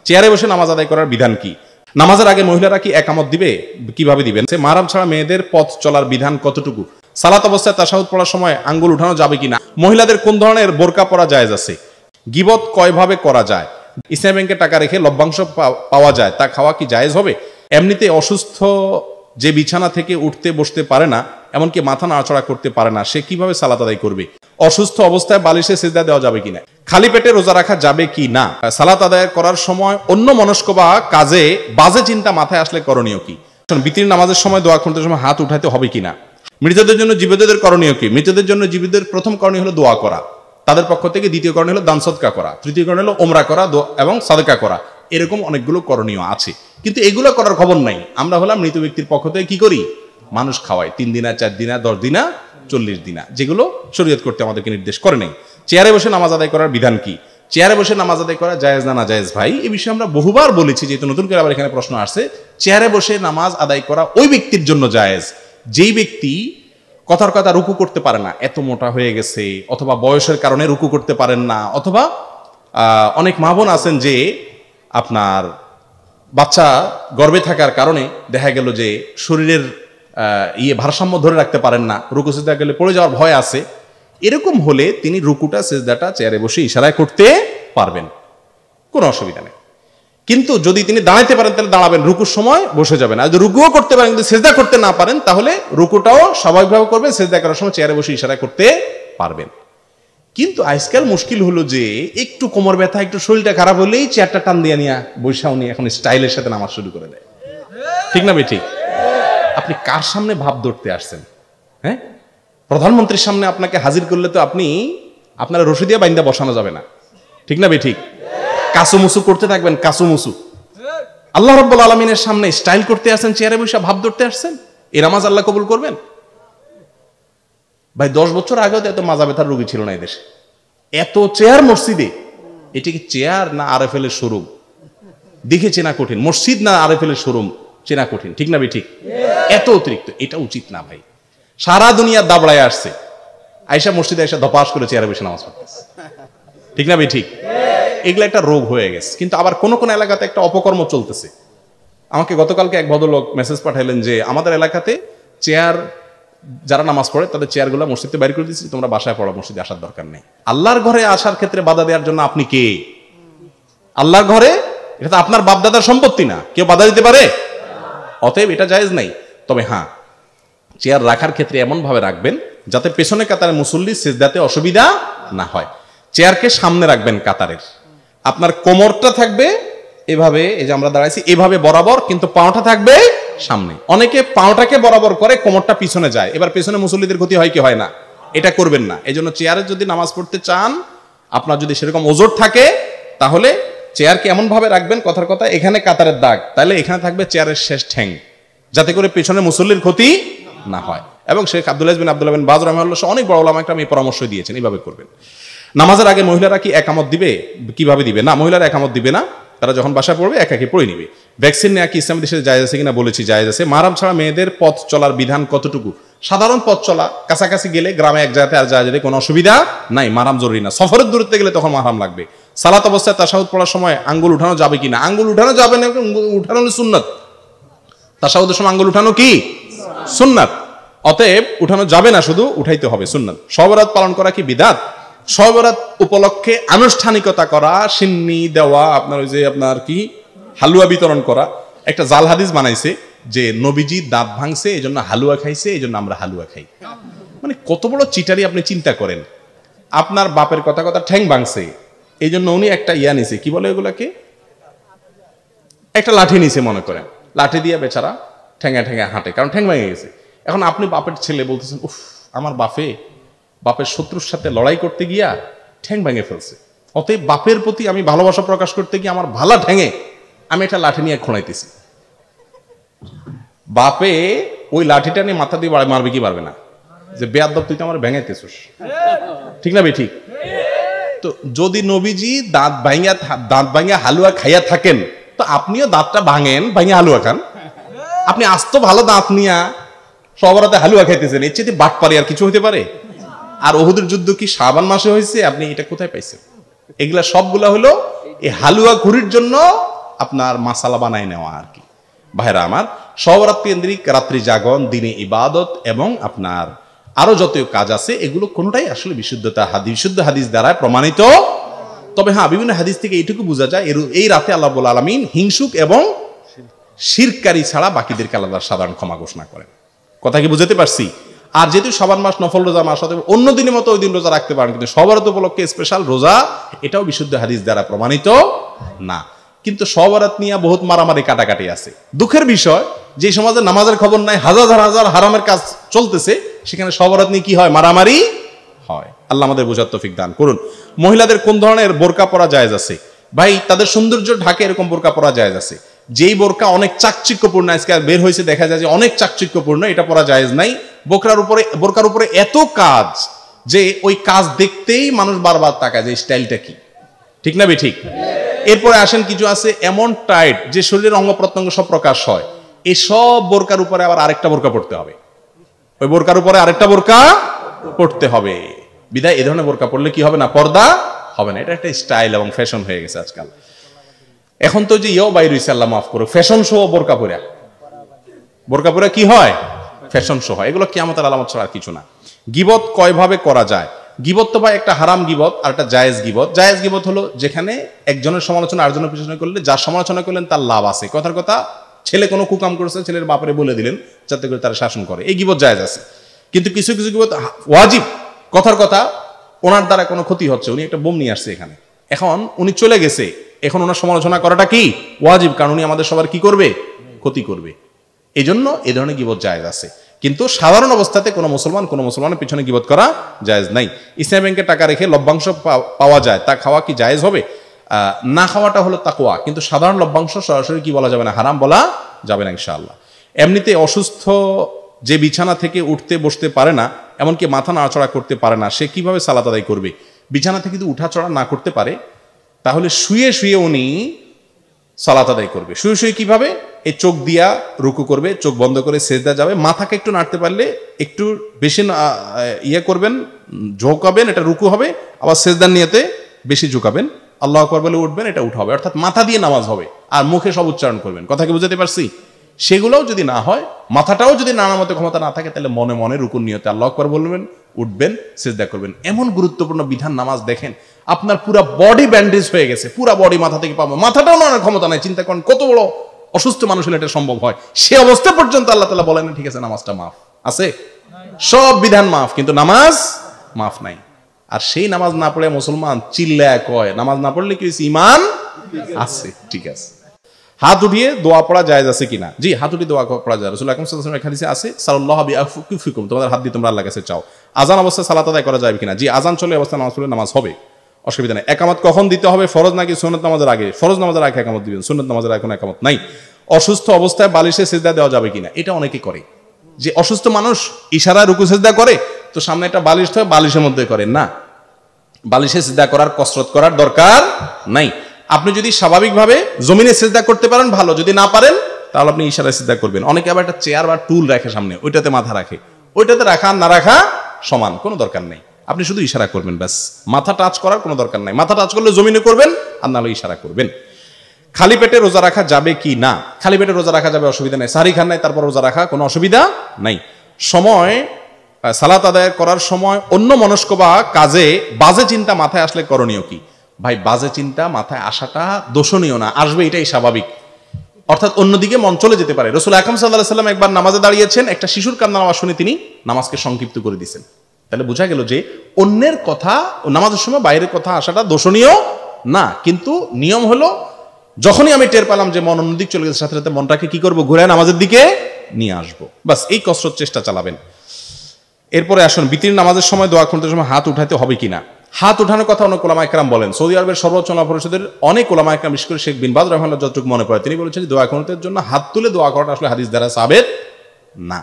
চেয়ারে বসে নামাজ আদায় করার বিধান কি? নামাজের আগে মহিলারা কি একামত দিবে? কিভাবে দিবেন? মাহরাম ছাড়া মেয়েদের পথ চলার বিধান কতটুকু? সালাত অবস্থায় তাশাহুদ পড়ার সময় আঙ্গুল উঠানো যাবে কিনা? মহিলাদের কোন ধরনের বোরকা পরা জায়েজ আছে? গীবত কয়ভাবে করা যায়? ইসলামী ব্যাংকে টাকা রেখে লভ্যাংশ পাওয়া যায়, তা খাওয়া কি জায়েজ হবে? এমনিতে অসুস্থ যে বিছানা থেকে উঠতে বসতে পারে না, এমনকি মাথা নাড়াচড়া করতে পারে না, সে কিভাবে সালাত আদায় করবে? অসুস্থ অবস্থায় বালিশে সিজদা দেওয়া যাবে কিনা? খালি পেটে রোজা রাখা যাবে কি না? সালাত আদায় করার সময় অন্য মনস্ক বা কাজে বাজে চিন্তা মাথায় আসলে করণীয় কি? বিতির নামাজের সময় দোয়া করতে সময় হাত উঠাতে হবে কিনা? মৃতদের জন্য জীবিতদের করণীয় কি? মৃতদের জন্য জীবিতদের প্রথম করণীয় হলো দোয়া করা, তাদের পক্ষ থেকে। দ্বিতীয় করণীয় হলো দান সদকা করা। তৃতীয় করণীয় হলো ওমরা করা এবং সাদকা করা। এরকম অনেকগুলো করণীয় আছে, কিন্তু এগুলো করার খবর নাই। আমরা হলাম মৃত ব্যক্তির পক্ষ থেকে কি করি? মানুষ খাওয়াই 3 দিনা, 4 দিনা, 10 দিনা, 40 দিনা, যেগুলো শরীয়ত করতে আমাদেরকে নির্দেশ করে নেই। চেয়ারে বসে নামাজ আদায় করার বিধান কি? চেয়ারে বসে নামাজ আদায় করা জায়েজ না নাজায়েজ? ভাই, এই বিষয়ে আমরা বহুবার বলেছি, যেহেতু নতুন করে আবার এখানে প্রশ্ন আসছে। চেয়ারে বসে নামাজ আদায় করা ওই ব্যক্তির জন্য জায়েজ যেই ব্যক্তি কথার কথা রুকু করতে পারে না, এত মোটা হয়ে গেছে, অথবা বয়সের কারণে রুকু করতে পারেন না, অথবা অনেক মা বোন আছেন যে আপনার বাচ্চা গর্ভে থাকার কারণে দেখা গেল যে শরীরের ভারসাম্য ধরে রাখতে পারেন না, রুকু সিজদা গেলে পড়ে যাওয়ার ভয় আছে। এরকম হলে তিনি রুকুটা সিজদাটা চেয়ারে বসে ইশারায় করতে পারবেন, কোনো অসুবিধা নেই। কিন্তু যদি তিনি দাঁড়াইতে পারেন তাহলে দাঁড়াবেন, রুকুর সময় বসে যাবেন। আর যদি রুকুও করতে পারেন কিন্তু সিজদা করতে না পারেন, তাহলে রুকুটাও স্বাভাবিকভাবে করবেন, সিজদা করার সময় চেয়ারে বসে ইশারা করতে পারবেন। কিন্তু আজকাল মুশকিল হলো যে একটু কোমর ব্যথা, একটু শরীরটা খারাপ হলেই চেয়ারটা টান দিয়ে নিয়ে বৈশাও নিয়ে এখন স্টাইলের সাথে নামাজ শুরু করে দেয়। ঠিক না বেঠিক? আপনি কার সামনে ভাব ধরতে আসছেন? হ্যাঁ, প্রধানমন্ত্রীর সামনে আপনাকে হাজির করলে তো আপনার রশি দিয়ে বাইন্দা বসানো যাবে না। ঠিক না বেঠিক? কাসুমুসু করতে থাকবেন, কাসুমুসু। আল্লাহ রাব্বুল আলামিনের সামনে স্টাইল করতে আসেন, চেয়ারে বসে ভাব ধরতে আসছেন, এই নামাজ আল্লাহ কবুল করবেন? ভাই, 10 বছর আগেও তো এত মাজা ব্যথার রোগী ছিল না এদেশে। এত চেয়ার মসজিদে, এটা কি চেয়ার না আরএফএল এর শোরুম? দেখে চেনা কঠিন। মসজিদ না আরএফএল এর শোরুম, চেনা কঠিন। ঠিক না বেঠিক? এত অতিরিক্ত, এটা উচিত না ভাই। সারা দুনিয়া দাবড়ায় আসছে, আয়েশা মসজিদে এসে ধপাস করে চেয়ারে বসে নামাজ পড়তেছে। ঠিক না বেঠিক? এগুলো একটা রোগ হয়ে গেছে। কিন্তু আবার কোন কোন এলাকাতে একটা অপকর্ম চলতেছে। আমাকে গতকালকে এক ভদ্রলোক মেসেজ পাঠাইলেন যে আমাদের এলাকাতে চেয়ার, যারা নামাজ পড়ে তাদের চেয়ারগুলো মসজিদে বাইরে করে দিচ্ছি, তোমরা বাসায় পড়ো, মসজিদে আসার দরকার নেই। আল্লাহর ঘরে আসার ক্ষেত্রে বাধা দেওয়ার জন্য আপনি কে? আল্লাহর ঘরে, এটা তো আপনার বাপদাদার সম্পত্তি না, কেউ বাধা দিতে পারে? অতএব এটা জায়েজ নাই। তবে হ্যাঁ, চেয়ার রাখার ক্ষেত্রে এমন ভাবে রাখবেন যাতে পেছনে কাতারে মুসল্লি সিজদাতে অসুবিধা না হয়। চেয়ারকে সামনে রাখবেন কাতারের, আপনার কোমরটা থাকবে এভাবে, এই যে আমরা দাঁড়াইছি এভাবে বরাবর, কিন্তু পাওটা থাকবে সামনে। অনেকে পাওটাকে বরাবর করে, কোমরটা পিছনে যায়, এবার পেছনে মুসল্লিদের ক্ষতি হয় কি হয় না? এটা করবেন না। এই জন্য চেয়ারে যদি নামাজ পড়তে চান, আপনার যদি সেরকম ওজোর থাকে, তাহলে চেয়ারকে এমন ভাবে রাখবেন, কথার কথা এখানে কাতারের দাগ, তাহলে এখানে থাকবে চেয়ারের শেষ ঠ্যাং, যাতে করে পেছনে মুসল্লির ক্ষতি না হয়। এবং শেখ আব্দুল্লাহ বিন বাজ রাহিমাহুল্লাহ অনেক বড় ওলামা একরাম এই পরামর্শ দিয়েছেন, এইভাবে করবেন। নামাজের আগে মহিলারা কি একামত দিবে? কিভাবে দিবে? না, মহিলারা একামত দিবে না, তারা যখন বাসায় পড়বে একাকি পড়ে নিবে। ভ্যাকসিন নেওয়া কি ইসলামী দেশে জায়েজ আছে কিনা? বলেছি জায়েজ আছে। মাহরাম ছাড়া মেয়েদের পথ চলার বিধান কতটুকু? সাধারণ পথ চলা, কাছাকাছি গেলে, গ্রামে এক জায়গাতে আর জায়গাতে কোনো অসুবিধা নাই, মাহরাম জরুরি না। সফরের দূরত্বে গেলে তখন মাহরাম লাগবে। সালাত অবস্থায় তাশাহুদ পড়ার সময় আঙ্গুল উঠানো যাবে কিনা? আঙ্গুল উঠানো যাবে না, উঠানো হলো সুন্নাত। তাশাহুদের সময় আঙ্গুল উঠানো কি সুন্নাত, অতএব উঠানো যাবে না, শুধু উঠাইতে হবে, সুন্নাত। শবে পালন করা কি বিদআত? শবে বরাত উপলক্ষে আনুষ্ঠানিকতা করা, সিন্নি দেওয়া, আপনার ওই যে আপনার কি হালুয়া বিতরণ করা, একটা জাল হাদিস বানাইছে যে নবীজি দাঁত ভাঙছে এই জন্য হালুয়া খাইছে, এই জন্য আমরা হালুয়া খাই। মানে কত বড় চিটারি আপনি চিন্তা করেন। আপনার বাপের কথা ঠ্যাং ভাঙছে, এই জন্য উনি একটা ইয়া নিছে, কি বলে এগুলাকে, একটা লাঠি নিছে মনে করেন, লাঠি দিয়ে বেচারা ঠ্যাঙা ঠ্যাঙা হাঁটে, কারণ ঠ্যাং ভেঙে গেছে। এখন আপনি বাপের ছেলে বলতেছেন, উফ, আমার বাপের শত্রুর সাথে লড়াই করতে গিয়া ঠ্যাং ভেঙে ফেলছে, অতএব বাপের প্রতি আমি ভালোবাসা প্রকাশ করতে গিয়ে আমার ভালা ঠ্যাঙে আমি একটা লাঠি নিয়ে খোঁড়াইতেছি। বাপে ওই লাঠিটা নিয়ে মাথা দিয়ে মারবে কি পারবে না, যে বেয়াদব তুই তো আমার ভেঙাইতেছিস। ঠিক না ঠিক? তো যদি নবীজি দাঁত ভাঙিয়া হালুয়া খাইয়া থাকেন, তো আপনিও দাঁতটা ভাঙেন, ভাঙিয়া হালুয়া খান। আপনি আস্ত ভালো দাঁত নিয়া সবরাতে হালুয়া খাইতেছেন, এর চেয়ে বাটপারি আর কিছু হইতে পারে? আর উহুদের যুদ্ধ কি শাবান মাসে হয়েছে? আপনি এটা কোথায় পাইছেন? এগুলা সবগুলা হলো এই হালুয়া ঘুরির জন্য আপনার মাসালা বানায় নেওয়া আর কি। ভাইরা আমার, সবরাত কেন্দ্রিক রাত্রি জাগরণ, দিনে ইবাদত এবং আপনার আরো যত কাজ আছে এগুলো কোনোটাই আসলে বিশুদ্ধ হাদিস দ্বারা প্রমাণিত। তবে হ্যাঁ, বিভিন্ন হাদিস থেকে এইটুকু বোঝা যায় এই রাতে আল্লাহ রাব্বুল আলামিন হিংসুক এবং শিরকারী ছাড়া বাকিদেরকে আল্লাহ সাধারণ ক্ষমা ঘোষণা করেন। কথা কি বুঝাতে পারছি? আর যেহেতু শাবান মাস নফল রোজা মাস, অন্য দিনের মতো ওই দিন রোজা রাখতে পারেন, কিন্তু সবরাত উপলক্ষে স্পেশাল রোজা এটাও বিশুদ্ধ হাদিস দ্বারা প্রমাণিত না। কিন্তু সবরাত নিয়ে বহুত মারামারি কাটাকাটি আছে। দুঃখের বিষয়, যে সমাজে নামাজের খবর নাই, হাজার হাজার হারামের কাজ চলতেছে, সেখানে সবরাত নিয়ে কি হয়? মারামারি হয়। আল্লাহ আমাদের বোঝার তৌফিক দান করুন। মহিলাদের কোন ধরনের বোরকা পরা জায়েজ আছে? ভাই, তাদের সৌন্দর্য ঢাকে এরকম বোরকা পরা জায়েজ আছে। যেই বোরকা অনেক চাকচিক্যপূর্ণ, আজকে বের হয়েছে দেখা যায় যে অনেক চাকচিক্যপূর্ণ, এটা পরা জায়েজ নাই। বোরকার উপরে এত কাজ যে ওই কাজ দেখতেই মানুষ বারবার তাকায় যে স্টাইলটা কি, ঠিক না? ঠিক। এরপরে আসেন, কিছু আছে এমন টাইট যে শরীরের অঙ্গ প্রত্যঙ্গ সব প্রকাশ হয়, এই সব বোরকার উপরে আবার আরেকটা বোরকা পড়তে হবে, ওই বোরকার উপরে আরেকটা বোরকা পড়তে হবে। বিদায় এই ধরনের বোরকা পড়লে কি হবে না? পর্দা হবে না। এটা একটা স্টাইল এবং ফ্যাশন হয়ে গেছে আজকাল। এখন তো যে বাইর হইছে, আল্লাহ মাফ করো, ফ্যাশন শো বোরকা পরে কি হয়? ফ্যাশন শো হয়। এগুলো কিয়ামতের আলামত ছাড়া আর কিছু না। গীবত কয় ভাবে করা যায়? গীবত তো ভাই একটা হারাম গীবত আর একটা জায়েজ গীবত। জায়েজ গীবত হলো যেখানে একজনের সমালোচনা আরেকজনের পিছনে করলে যার সমালোচনা করলেন তার লাভ আছে। কথার কথা, ছেলে কোনো কুকাম করেছে, ছেলের বাপরে বলে দিলেন যাতে করে তারা শাসন করে, এই গীবত জায়েজ আছে। কিন্তু কিছু কিছু গীবত ওয়াজিব। কথার কথা, ওনার দ্বারা কোনো ক্ষতি হচ্ছে, উনি একটা বোম নিয়ে আসছে এখানে, এখন উনি চলে গেছে, এখন ওনার সমালোচনা করাটা কি? ওয়াজিব, কারণ উনি আমাদের সবার কি করবে? ক্ষতি করবে। এই জন্য এই ধরনের গীবত জায়েজ আছে। কিন্তু সাধারণ অবস্থাতে কোনো মুসলমানের পিছনে গীবত করা জায়েজ নাই। ইসলামী ব্যাংকে টাকা রেখে লভ্যাংশ পাওয়া যায়, তা খাওয়া কি জায়েজ হবে? না খাওয়াটা হলো তাকওয়া, কিন্তু সাধারণ লভ্যাংশ সরাসরি কি বলা যাবে না? হারাম বলা যাবে না ইনশাআল্লাহ। এমনিতে অসুস্থ যে বিছানা থেকে উঠতে বসতে পারে না, এমনকি মাথা নাড়াচড়া করতে পারে না, সে কিভাবে সালাত আদায় করবে? বিছানা থেকে যদি উঠাচড়া না করতে পারে, তাহলে শুয়ে শুয়ে উনি সালাত আদায় করবে। শুয়ে শুয়ে কিভাবে? এই চোখ দিয়া রুকু করবে, চোখ বন্ধ করে সেজদা যাবে, মাথাকে একটু নাড়তে পারলে একটু বেশি করবেন, ঝোঁকাবেন, এটা রুকু হবে। আবার সেজদার নিয়েতে বেশি ঝুঁকাবেন, আল্লাহু আকবার বলে উঠবেন, এটা উঠ হবে। অর্থাৎ মাথা দিয়ে নামাজ হবে আর মুখে সব উচ্চারণ করবেন। কথা কি বুঝাতে পারছি? সেগুলোও যদি না হয়, মাথাটাও যদি নানার মতো ক্ষমতা না থাকে, তাহলে মনে মনে রুকুর নিয়তে আল্লাহু আকবার বলবেন, উঠবেন, সেজদা করবেন। এমন গুরুত্বপূর্ণ বিধান নামাজ, দেখেন আপনার পুরা বডি ব্যান্ডেজ হয়ে গেছে, পুরা বডি মাথা থেকে পাবো, মাথাটাও নানার ক্ষমতা নাই। চিন্তা করেন কত বড় অসুস্থ মানুষ হলে এটা সম্ভব হয়। সে অবস্থা পর্যন্ত আল্লাহ তাআলা বলেন ঠিক আছে, নামাজটা মাফ আছে, সব বিধান মাফ, কিন্তু নামাজ মাফ নাই। আর সেই নামাজ না পড়ে মুসলমান চিল্লায় কয় নামাজ না পড়লে কি হয়েছে? ঈমান আছে। ঠিক আছে, হাত উঠিয়ে দোয়া পড়া জায়েজ আছে কিনা? জি, হাত উঠিয়ে দোয়া পড়া যায়। রাসূল আকরাম সাল্লাল্লাহু আলাইহি ওয়াসাল্লাম হাদিসে আছে, সাল্লাল্লাহু বিআফুকুফিকুম, তোমাদের হাত দিয়ে তোমরা আল্লাহর কাছে চাও। আজান অবস্থায় সালাত আদায় করা যাবে কিনা? জি, আজান চলে অবস্থায় নামাজ পড়লে নামাজ হবে, অসুবিধা নেই। একামত কখন দিতে হবে? ফরজ নাকি সুন্নাত নামাজের আগে? ফরজ নামাজের আগে একামত দিবেন, সুন্নাত নামাজের আগে কোনো একামত নাই। অসুস্থ অবস্থায় বালিশে সিজদা দেওয়া যাবে কিনা? এটা অনেকে করে, যে অসুস্থ মানুষ ইশারায় রুকু সিজদা করে, তো সামনে একটা বালিশ থাকে, বালিশের মধ্যে করেন না। বালিশে সিজদা করার কসরত করার দরকার নাই। আপনি যদি স্বাভাবিকভাবে জমিনে সিজদা করতে পারেন ভালো, যদি না পারেন তাহলে আপনি ইশারায় সিজদা করবেন। অনেকে আবার একটা চেয়ার বা টুল রাখে সামনে, ওইটাতে মাথা রাখে, ওইটাতে রাখা না রাখা সমান, কোনো দরকার নেই। আপনি শুধু ইশারা করবেন, ব্যাস, মাথা টাচ করার কোনো দরকার নাই। মাথা টাচ করলে জমিনে করবেন, আর নাহলে ইশারা করবেন। খালি পেটে রোজা রাখা যাবে কি না? খালি পেটে রোজা রাখা যাবে, অসুবিধা নাই। সারি খান নাই তারপর রোজা রাখা, কোনো অসুবিধা নাই। সময় সালাত আদায় করার সময় অন্য মনস্ক বা কাজে বাজে চিন্তা মাথায় আসলে করণীয় কি? ভাই, বাজে চিন্তা মাথায় আসাটা দোষণীয় না, আসবে, এটাই স্বাভাবিক। অর্থাৎ অন্যদিকে মন চলে যেতে পারে। রাসূল আকরাম সাল্লাল্লাহু আলাইহি ওয়াসাল্লাম একবার নামাজে দাঁড়িয়েছেন, একটা শিশুর কান্নার আওয়াজ শুনে তিনি নামাজকে সংক্ষিপ্ত করে দিয়েছেন। তাহলে বোঝা গেল যে অন্যের কথা নামাজের সময় বাইরের কথা আসাটা দোষণীয় না, কিন্তু নিয়ম হলো যখনই আমি টের পেলাম যে মন অন্যদিক চলে গেছে, সাথে সাথে মনটাকে কি করবো? ঘুরে নামাজের দিকে নিয়ে আসবো, বাস, এই কসরত চেষ্টা চালাবেন। এরপরে আসুন, বিতির নামাজের সময় দোয়া করতে সময় হাত উঠাতে হবে কিনা? হাত উঠানোর কথা অনেক ওলামা একরাম বলেন। সৌদি আরবের সর্বোচ্চ ওলামা পরিষদের অনেক ওলামা একরাম, বিশেষ করে শেখ বিন বাজ রাহিমাহুল্লাহ যতটুকু মনে পড়ে, তিনি বলেছেন দোয়া করতে জন্য হাত তুলে দোয়া করাটা আসলে হাদিস দ্বারা সাবেত না।